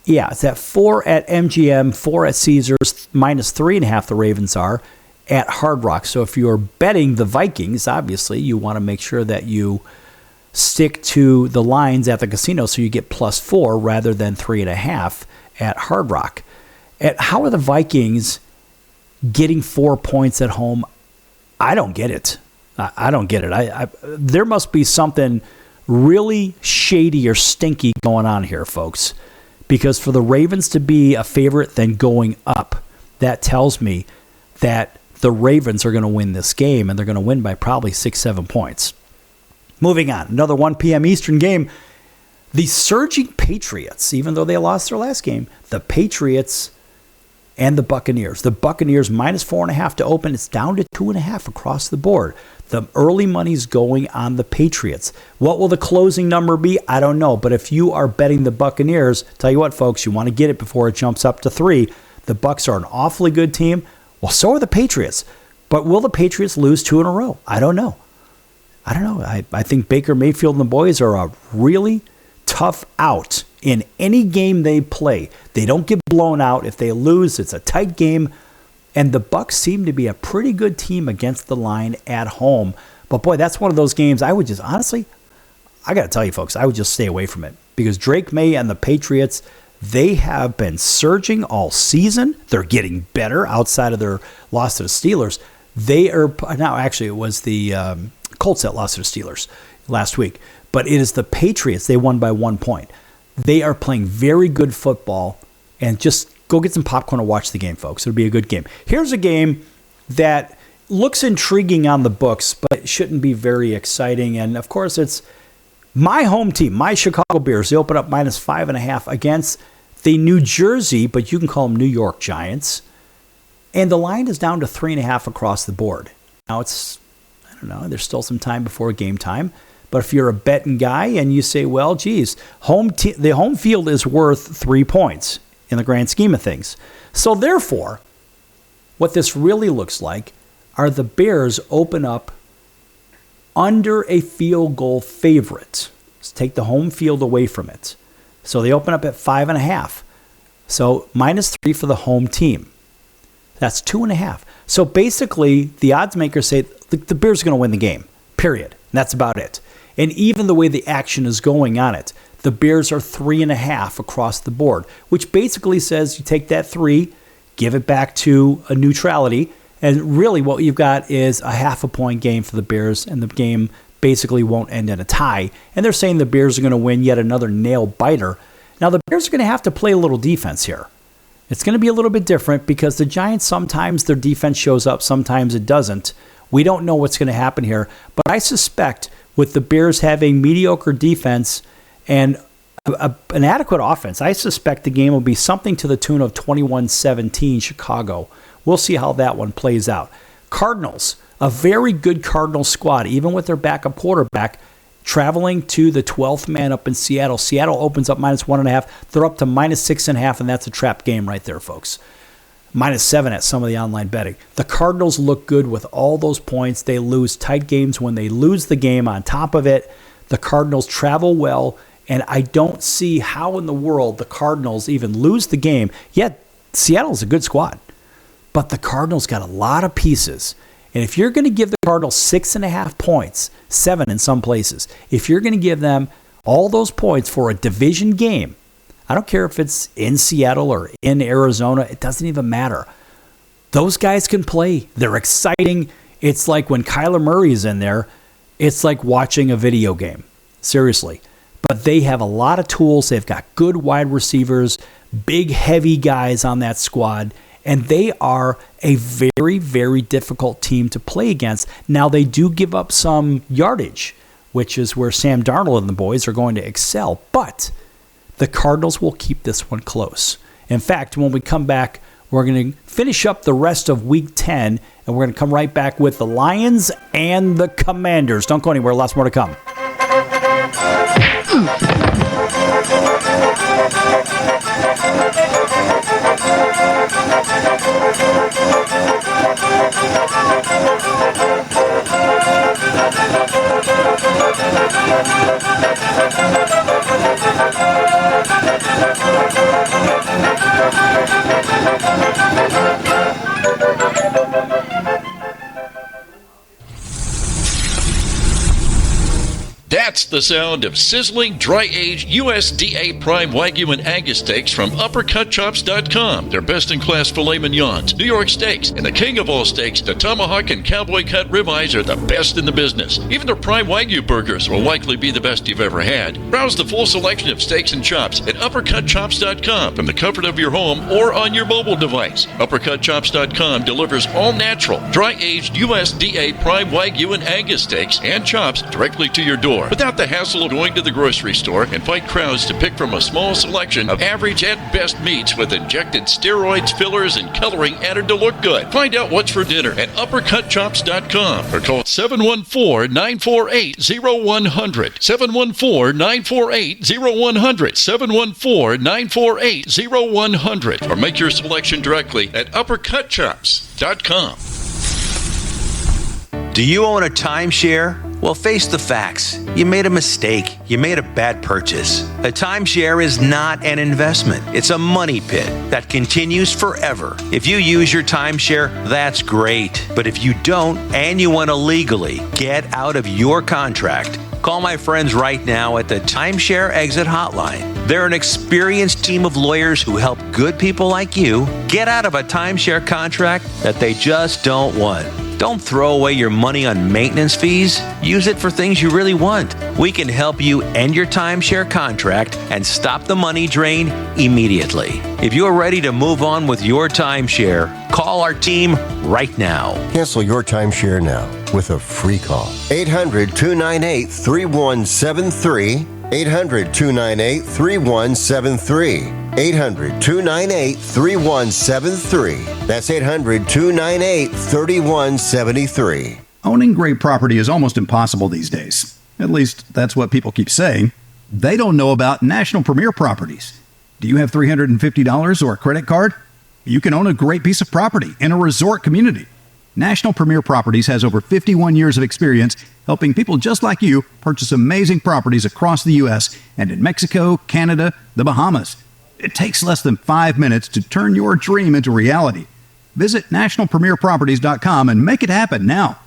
Yeah, it's at 4 at MGM, 4 at Caesars, -3.5 the Ravens are at Hard Rock. So if you're betting the Vikings, obviously you want to make sure that you stick to the lines at the casino so you get +4 rather than 3.5 at Hard Rock. How are the Vikings getting 4 points at home? I don't get it. I don't get it. There must be something really shady or stinky going on here, folks. Because for the Ravens to be a favorite then going up, that tells me that the Ravens are going to win this game, and they're going to win by probably 6-7 points. Moving on, another 1 p.m. Eastern game. The surging Patriots, even though they lost their last game, the Patriots and the Buccaneers. The Buccaneers -4.5 to open. It's down to 2.5 across the board. The early money's going on the Patriots. What will the closing number be? I don't know. But if you are betting the Buccaneers, tell you what, folks, you want to get it before it jumps up to 3. The Bucs are an awfully good team. Well, so are the Patriots. But will the Patriots lose 2 in a row? I don't know. I think Baker Mayfield and the boys are a really tough out in any game they play. They don't get blown out. If they lose, it's a tight game. And the Bucs seem to be a pretty good team against the line at home. But boy, that's one of those games I would just, honestly, I got to tell you folks, I would just stay away from it. Because Drake May and the Patriots, they have been surging all season. They're getting better outside of their loss to the Steelers. They are, now actually it was the Colts that lost to the Steelers last week. But it is the Patriots. They won by 1 point. They are playing very good football. And just go get some popcorn and watch the game, folks. It'll be a good game. Here's a game that looks intriguing on the books, but it shouldn't be very exciting. And, of course, it's my home team, my Chicago Bears. They open up -5.5 against the New Jersey, but you can call them New York Giants. And the line is down to 3.5 across the board. Now, it's, I don't know, there's still some time before game time. But if you're a betting guy and you say, well, geez, the home field is worth 3 points in the grand scheme of things. So therefore, what this really looks like are the Bears open up under a field goal favorite. Let's take the home field away from it. So they open up at 5.5. So -3 for the home team. That's 2.5. So basically, the odds makers say the Bears are going to win the game. period. And that's about it. And even the way the action is going on it, the Bears are 3.5 across the board, which basically says you take that 3, give it back to a neutrality, and really what you've got is a half-a-point game for the Bears, and the game basically won't end in a tie. And they're saying the Bears are going to win yet another nail-biter. Now, the Bears are going to have to play a little defense here. It's going to be a little bit different because the Giants, sometimes their defense shows up, sometimes it doesn't. We don't know what's going to happen here, but I suspect with the Bears having mediocre defense and an adequate offense, I suspect the game will be something to the tune of 21-17 Chicago. We'll see how that one plays out. Cardinals, a very good Cardinals squad, even with their backup quarterback, traveling to the 12th man up in Seattle. Seattle opens up -1.5. They're up to -6.5, and that's a trap game right there, folks. -7 at some of the online betting. The Cardinals look good with all those points. They lose tight games when they lose the game. On top of it, the Cardinals travel well, and I don't see how in the world the Cardinals even lose the game. Yet, Seattle's a good squad, but the Cardinals got a lot of pieces. And if you're going to give the Cardinals 6.5 points, 7 in some places, if you're going to give them all those points for a division game, I don't care if it's in Seattle or in Arizona, it doesn't even matter. Those guys can play. They're exciting. It's like when Kyler Murray's in there, it's like watching a video game. Seriously. But they have a lot of tools. They've got good wide receivers, big, heavy guys on that squad, and they are a very, very difficult team to play against. Now, they do give up some yardage, which is where Sam Darnold and the boys are going to excel, but the Cardinals will keep this one close. In fact, when we come back, we're going to finish up the rest of Week 10, and we're going to come right back with the Lions and the Commanders. Don't go anywhere. Lots more to come. That's the sound of sizzling, dry-aged USDA Prime Wagyu and Angus steaks from UpperCutChops.com. Their best-in-class filet mignons, New York steaks, and the king of all steaks, the tomahawk and cowboy cut ribeyes are the best in the business. Even their Prime Wagyu burgers will likely be the best you've ever had. Browse the full selection of steaks and chops at UpperCutChops.com from the comfort of your home or on your mobile device. UpperCutChops.com delivers all-natural, dry-aged USDA Prime Wagyu and Angus steaks and chops directly to your door, without the hassle of going to the grocery store and fight crowds to pick from a small selection of average at best meats with injected steroids, fillers, and coloring added to look good. Find out what's for dinner at UpperCutChops.com or call 714-948-0100. 714-948-0100. 714-948-0100. Or make your selection directly at UpperCutChops.com. Do you own a timeshare? Well, face the facts. You made a mistake. You made a bad purchase. A timeshare is not an investment. It's a money pit that continues forever. If you use your timeshare, that's great. But if you don't and you want to legally get out of your contract, call my friends right now at the Timeshare Exit Hotline. They're an experienced team of lawyers who help good people like you get out of a timeshare contract that they just don't want. Don't throw away your money on maintenance fees. Use it for things you really want. We can help you end your timeshare contract and stop the money drain immediately. If you're ready to move on with your timeshare, call our team right now. Cancel your timeshare now with a free call. 800-298-3173. 800-298-3173. 800-298-3173. That's 800-298-3173. Owning great property is almost impossible these days. At least, that's what people keep saying. They don't know about National Premier Properties. Do you have $350 or a credit card? You can own a great piece of property in a resort community. National Premier Properties has over 51 years of experience helping people just like you purchase amazing properties across the U.S. and in Mexico, Canada, the Bahamas. It takes less than 5 minutes to turn your dream into reality. Visit nationalpremierproperties.com and make it happen now.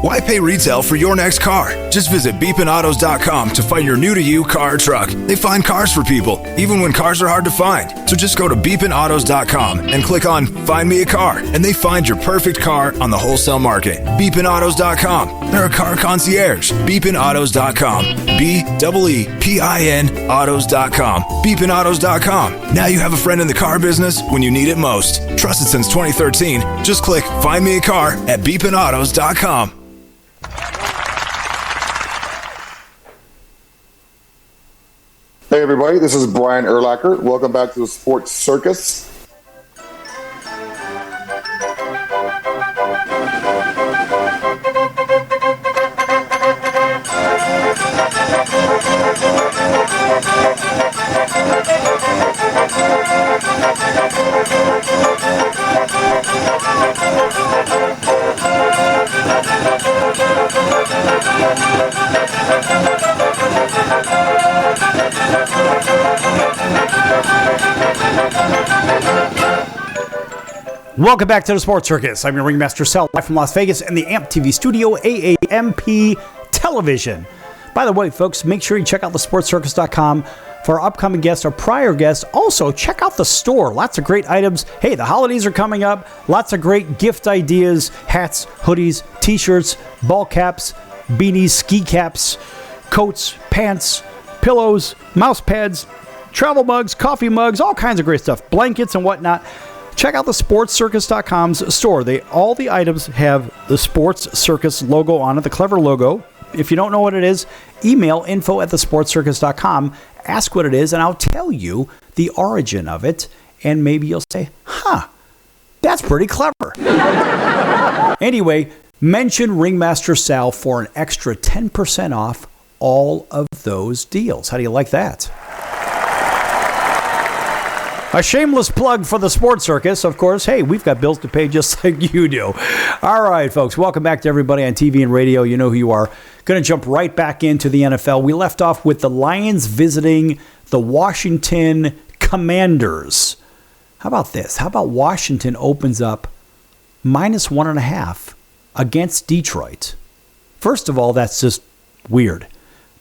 Why pay retail for your next car? Just visit beepinautos.com to find your new-to-you car or truck. They find cars for people, even when cars are hard to find. So just go to beepinautos.com and click on Find Me a Car, and they find your perfect car on the wholesale market. Beepinautos.com. They're a car concierge. Beepinautos.com. BEEPIN autos.com. Beepinautos.com. Now you have a friend in the car business when you need it most. Trusted since 2013. Just click Find Me a Car at beepinautos.com. Hey everybody, this is Brian Urlacher. Welcome back to the Sports Circus. Welcome back to the Sports Circus. I'm your ringmaster, Sal, live from Las Vegas and the AMP TV studio, AAMP Television. By the way, folks, make sure you check out thesportscircus.com for our upcoming guests or prior guests. Also, check out the store. Lots of great items. Hey, the holidays are coming up. Lots of great gift ideas, hats, hoodies, t-shirts, ball caps, beanies, ski caps, coats, pants, pillows, mouse pads, travel mugs, coffee mugs, all kinds of great stuff, blankets and whatnot. Check out the sportscircus.com's store. All the items have the Sports Circus logo on it, the clever logo. If you don't know what it is, email info@thesportscircus.com. Ask what it is, and I'll tell you the origin of it. And maybe you'll say, that's pretty clever. Anyway, mention Ringmaster Sal for an extra 10% off all of those deals. How do you like that? A shameless plug for the Sports Circus. Of course, hey, we've got bills to pay just like you do. All right, folks, welcome back to everybody on TV and radio. You know who you are. Going to jump right back into the NFL. We left off with the Lions visiting the Washington Commanders. How about this? How about Washington opens up -1.5 against Detroit? First of all, that's just weird.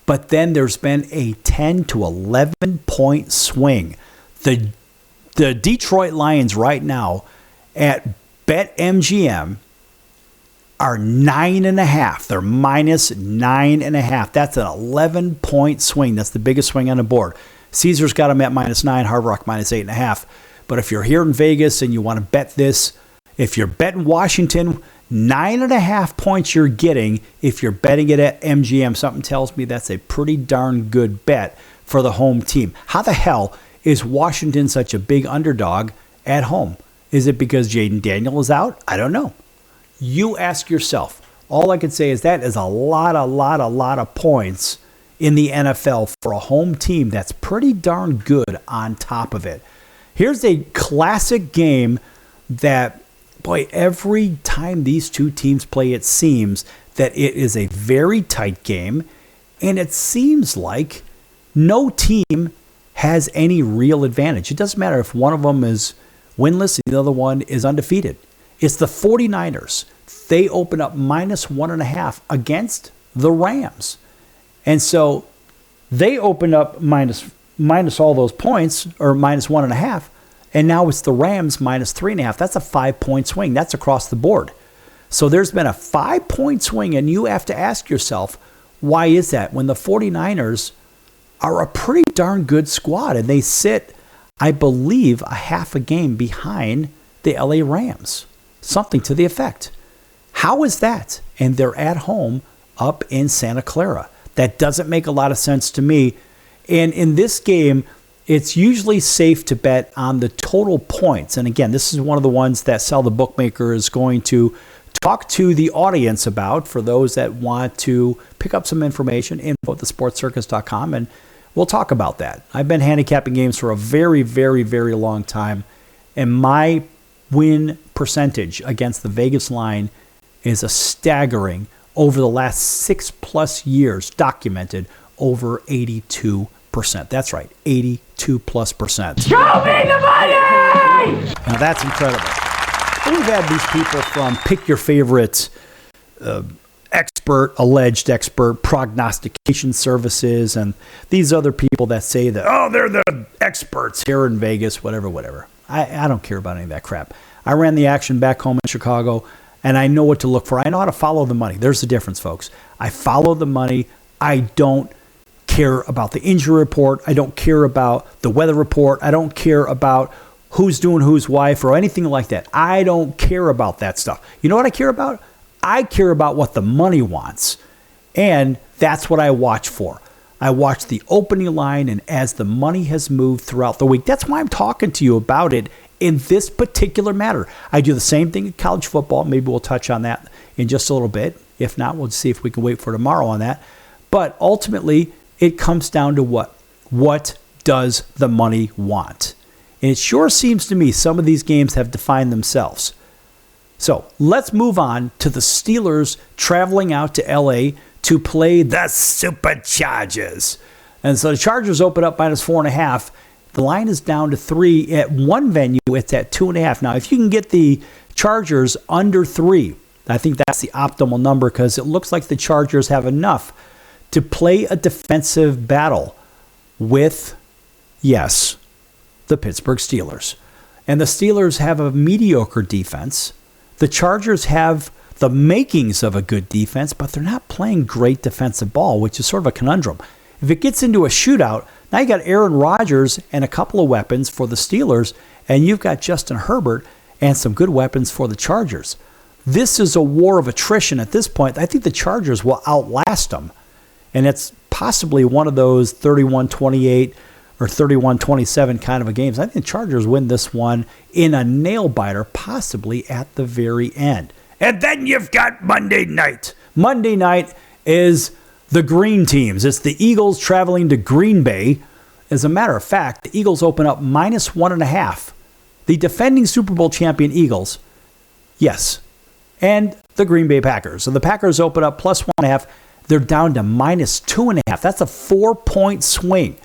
But then there's been a 10 to 11 point swing. The Detroit Lions right now at BetMGM are 9.5. They're -9.5. That's an 11-point swing. That's the biggest swing on the board. Caesars got them at -9, Hard Rock -8.5. But if you're here in Vegas and you want to bet this, if you're betting Washington, 9.5 points you're getting. If you're betting it at MGM, something tells me that's a pretty darn good bet for the home team. How the hell is Washington such a big underdog at home? Is it because Jaden Daniel is out? I don't know. You ask yourself. All I can say is that is a lot of points in the NFL for a home team that's pretty darn good on top of it. Here's a classic game that, boy, every time these two teams play, it seems that it is a very tight game, and it seems like no team has any real advantage. It doesn't matter if one of them is winless and the other one is undefeated. It's the 49ers. They open up -1.5 against the Rams. And so they opened up minus all those points, or -1.5, and now it's the Rams -3.5. That's a 5-point swing. That's across the board. So there's been a 5-point swing, and you have to ask yourself, why is that? When the 49ers are a pretty darn good squad, and they sit, I believe, a half a game behind the LA Rams. Something to the effect. How is that? And they're at home up in Santa Clara. That doesn't make a lot of sense to me. And in this game, it's usually safe to bet on the total points. And again, this is one of the ones that Sal the Bookmaker is going to talk to the audience about for those that want to pick up some information, info at thesportscircus.com, and we'll talk about that. I've been handicapping games for a very, very, very long time, and my win percentage against the Vegas line is a staggering, over the last 6+ years, documented over 82%. That's right, 82+%. Show me the money! Now that's incredible. We've had these people from pick your favorite alleged expert prognostication services and these other people that say that, oh, they're the experts here in Vegas, whatever. I don't care about any of that crap. I ran the action back home in Chicago, and I know what to look for. I know how to follow the money. There's the difference, folks. I follow the money. I don't care about the injury report. I don't care about the weather report. I don't care about who's doing whose wife or anything like that. I don't care about that stuff. You know what I care about? I care about what the money wants. And that's what I watch for. I watch the opening line, and as the money has moved throughout the week, that's why I'm talking to you about it in this particular matter. I do the same thing in college football. Maybe we'll touch on that in just a little bit. If not, we'll see if we can wait for tomorrow on that. But ultimately, it comes down to what? What does the money want? And it sure seems to me some of these games have defined themselves. So let's move on to the Steelers traveling out to L.A. to play the Superchargers. And so the Chargers open up -4.5. The line is down to 3. At one venue, it's at 2.5. Now, if you can get the Chargers under 3, I think that's the optimal number because it looks like the Chargers have enough to play a defensive battle with, yes, the Pittsburgh Steelers. And the Steelers have a mediocre defense. The Chargers have the makings of a good defense, but they're not playing great defensive ball, which is sort of a conundrum. If it gets into a shootout, now you got Aaron Rodgers and a couple of weapons for the Steelers, and you've got Justin Herbert and some good weapons for the Chargers. This is a war of attrition at this point. I think the Chargers will outlast them, and it's possibly one of those 31-28 or 31-27 kind of a games. I think the Chargers win this one in a nail-biter, possibly at the very end. And then you've got Monday night. Monday night is the green teams. It's the Eagles traveling to Green Bay. As a matter of fact, the Eagles open up -1.5. The defending Super Bowl champion Eagles, yes, and the Green Bay Packers. So the Packers open up +1.5. They're down to -2.5. That's a 4-point swing.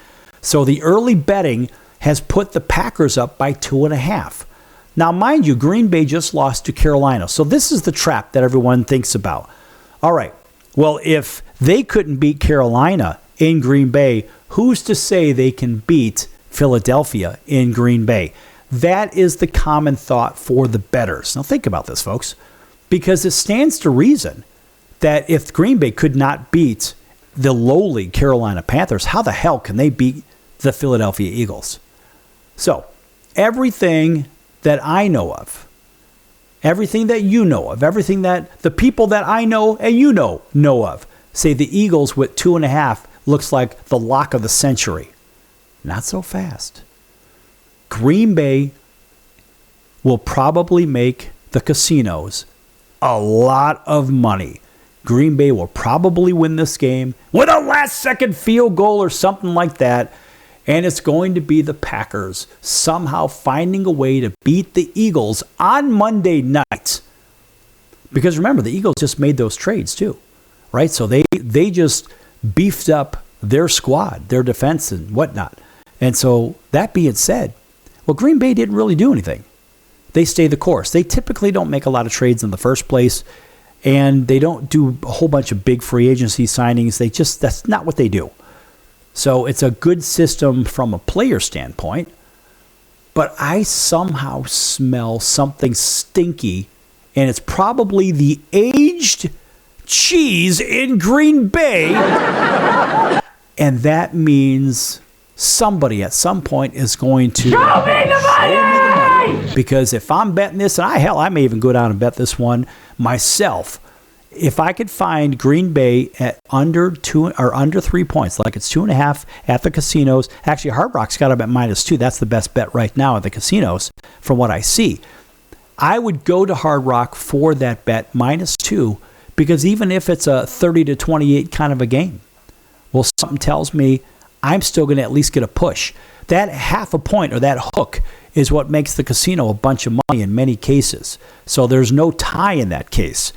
So the early betting has put the Packers up by 2.5. Now, mind you, Green Bay just lost to Carolina. So this is the trap that everyone thinks about. All right. Well, if they couldn't beat Carolina in Green Bay, who's to say they can beat Philadelphia in Green Bay? That is the common thought for the bettors. Now think about this, folks, because it stands to reason that if Green Bay could not beat the lowly Carolina Panthers, how the hell can they beat the Philadelphia Eagles? So everything that I know of, everything that you know of, everything that the people that I know and you know of, say the Eagles with 2.5 looks like the lock of the century. Not so fast. Green Bay will probably make the casinos a lot of money. Green Bay will probably win this game with a last-second field goal or something like that. And it's going to be the Packers somehow finding a way to beat the Eagles on Monday night. Because remember, the Eagles just made those trades too, right? So they just beefed up their squad, their defense and whatnot. And so that being said, well, Green Bay didn't really do anything. They stay the course. They typically don't make a lot of trades in the first place, and they don't do a whole bunch of big free agency signings. That's not what they do. So it's a good system from a player standpoint, but I somehow smell something stinky, and it's probably the aged cheese in Green Bay. And that means somebody at some point is going to show me the money. Because if I'm betting this, and I may even go down and bet this one myself. If I could find Green Bay at under 2 or under 3 points, like it's 2.5 at the casinos. Actually, Hard Rock's got them at -2. That's the best bet right now at the casinos from what I see. I would go to Hard Rock for that bet -2 because even if it's a 30-28 kind of a game, well, something tells me I'm still going to at least get a push. That half a point or that hook is what makes the casino a bunch of money in many cases. So there's no tie in that case.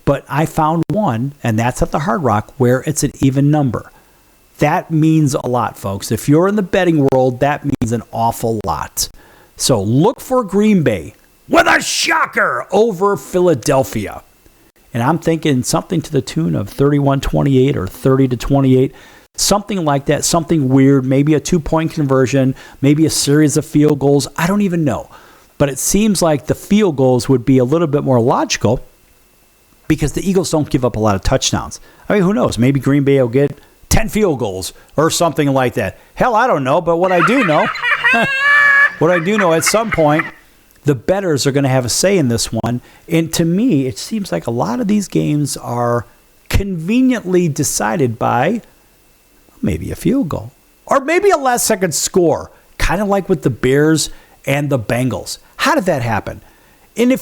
But I found one, and that's at the Hard Rock, where it's an even number. That means a lot, folks. If you're in the betting world, that means an awful lot. So look for Green Bay with a shocker over Philadelphia. And I'm thinking something to the tune of 31-28 or 30-28, something like that, something weird, maybe a 2-point conversion, maybe a series of field goals. I don't even know. But it seems like the field goals would be a little bit more logical because the Eagles don't give up a lot of touchdowns. I mean, who knows? Maybe Green Bay will get 10 field goals or something like that. Hell, I don't know. But what I do know, at some point, the bettors are going to have a say in this one. And to me, it seems like a lot of these games are conveniently decided by maybe a field goal or maybe a last-second score, kind of like with the Bears and the Bengals. How did that happen? And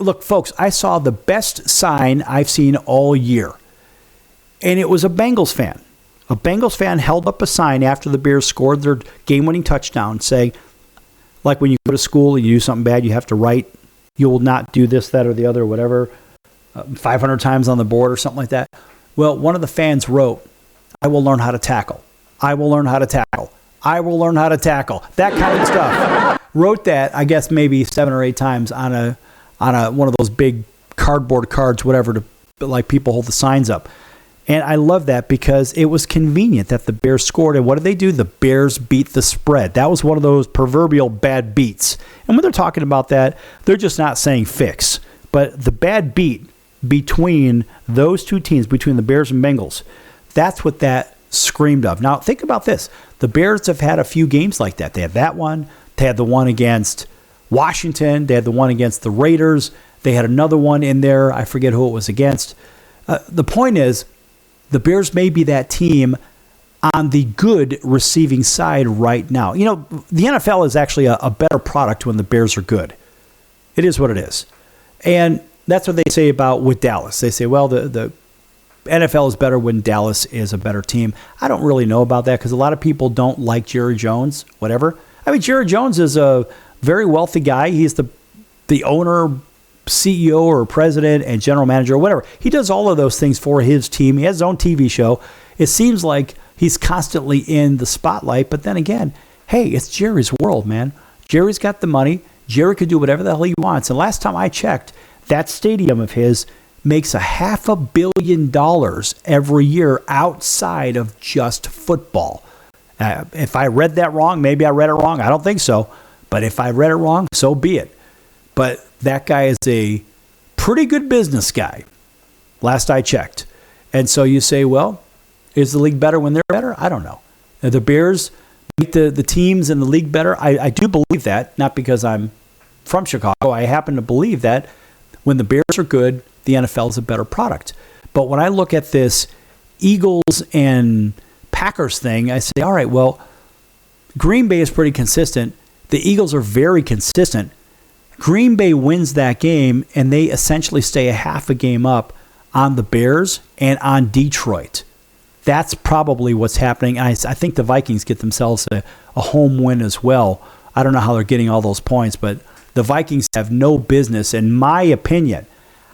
look, folks, I saw the best sign I've seen all year, and it was a Bengals fan. A Bengals fan held up a sign after the Bears scored their game-winning touchdown saying, like when you go to school and you do something bad, you have to write, you will not do this, that, or the other, whatever, 500 times on the board or something like that. Well, one of the fans wrote, I will learn how to tackle. I will learn how to tackle. I will learn how to tackle. That kind of stuff. Wrote that, I guess, maybe 7 or 8 times on a one of those big cardboard cards, whatever, to like people hold the signs up. And I love that because it was convenient that the Bears scored. And what did they do? The Bears beat the spread. That was one of those proverbial bad beats. And when they're talking about that, they're just not saying fix. But the bad beat between those two teams, between the Bears and Bengals, that's what that screamed of. Now, think about this. The Bears have had a few games like that. They had that one. They had the one against Washington. They had the one against the Raiders. They had another one in there. I forget who it was against. The point is, the Bears may be that team on the good receiving side right now. You know, the NFL is actually a better product when the Bears are good. It is what it is. And that's what they say about with Dallas. They say, well, the NFL is better when Dallas is a better team. I don't really know about that because a lot of people don't like Jerry Jones, whatever. I mean, Jerry Jones is a very wealthy guy. He's the owner, CEO or president and general manager or whatever. He does all of those things for his team. He has his own TV show. It seems like he's constantly in the spotlight. But then again, hey, it's Jerry's world, man. Jerry's got the money. Jerry could do whatever the hell he wants. And last time I checked, that stadium of his makes $500 million every year outside of just football. If I read that wrong, maybe I read it wrong. I don't think so. But if I read it wrong, so be it. But that guy is a pretty good business guy, last I checked. And so you say, well, is the league better when they're better? I don't know. The Bears make the teams in the league better. I do believe that, not because I'm from Chicago. I happen to believe that when the Bears are good, the NFL is a better product. But when I look at this Eagles and Packers thing, I say, all right, well, Green Bay is pretty consistent. The Eagles are very consistent. Green Bay wins that game, and they essentially stay a half a game up on the Bears and on Detroit. That's probably what's happening. I think the Vikings get themselves a home win as well. I don't know how they're getting all those points, but the Vikings have no business, in my opinion.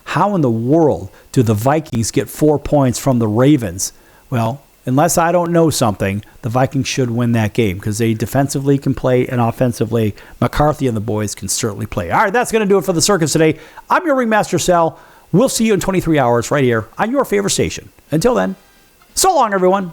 How in the world do the Vikings get 4 points from the Ravens? Well, unless I don't know something, the Vikings should win that game because they defensively can play and offensively, McCarthy and the boys can certainly play. All right, that's going to do it for the circus today. I'm your Ringmaster Sal. We'll see you in 23 hours right here on your favorite station. Until then, so long, everyone.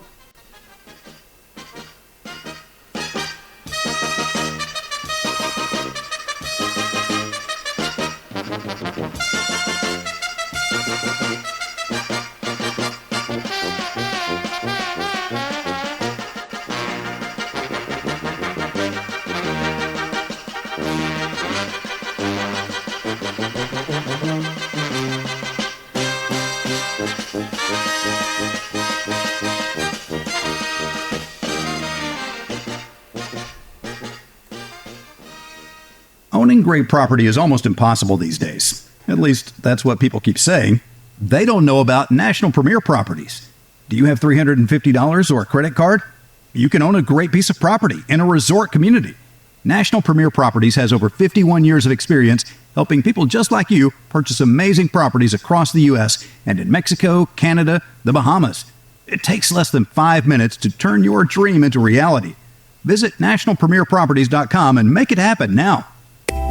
Owning great property is almost impossible these days. At least, that's what people keep saying. They don't know about National Premier Properties. Do you have $350 or a credit card? You can own a great piece of property in a resort community. National Premier Properties has over 51 years of experience helping people just like you purchase amazing properties across the U.S. and in Mexico, Canada, the Bahamas. It takes less than 5 minutes to turn your dream into reality. Visit nationalpremierproperties.com and make it happen now.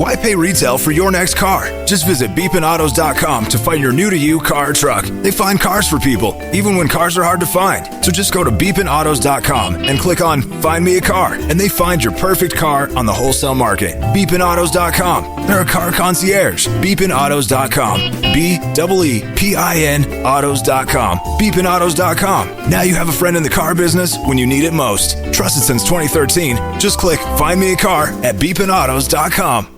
Why pay retail for your next car? Just visit beepinautos.com to find your new-to-you car or truck. They find cars for people, even when cars are hard to find. So just go to beepinautos.com and click on Find Me a Car, and they find your perfect car on the wholesale market. Beepinautos.com. They're a car concierge. Beepinautos.com. BEEPIN autos.com. Beepinautos.com. Now you have a friend in the car business when you need it most. Trusted since 2013. Just click Find Me a Car at beepinautos.com.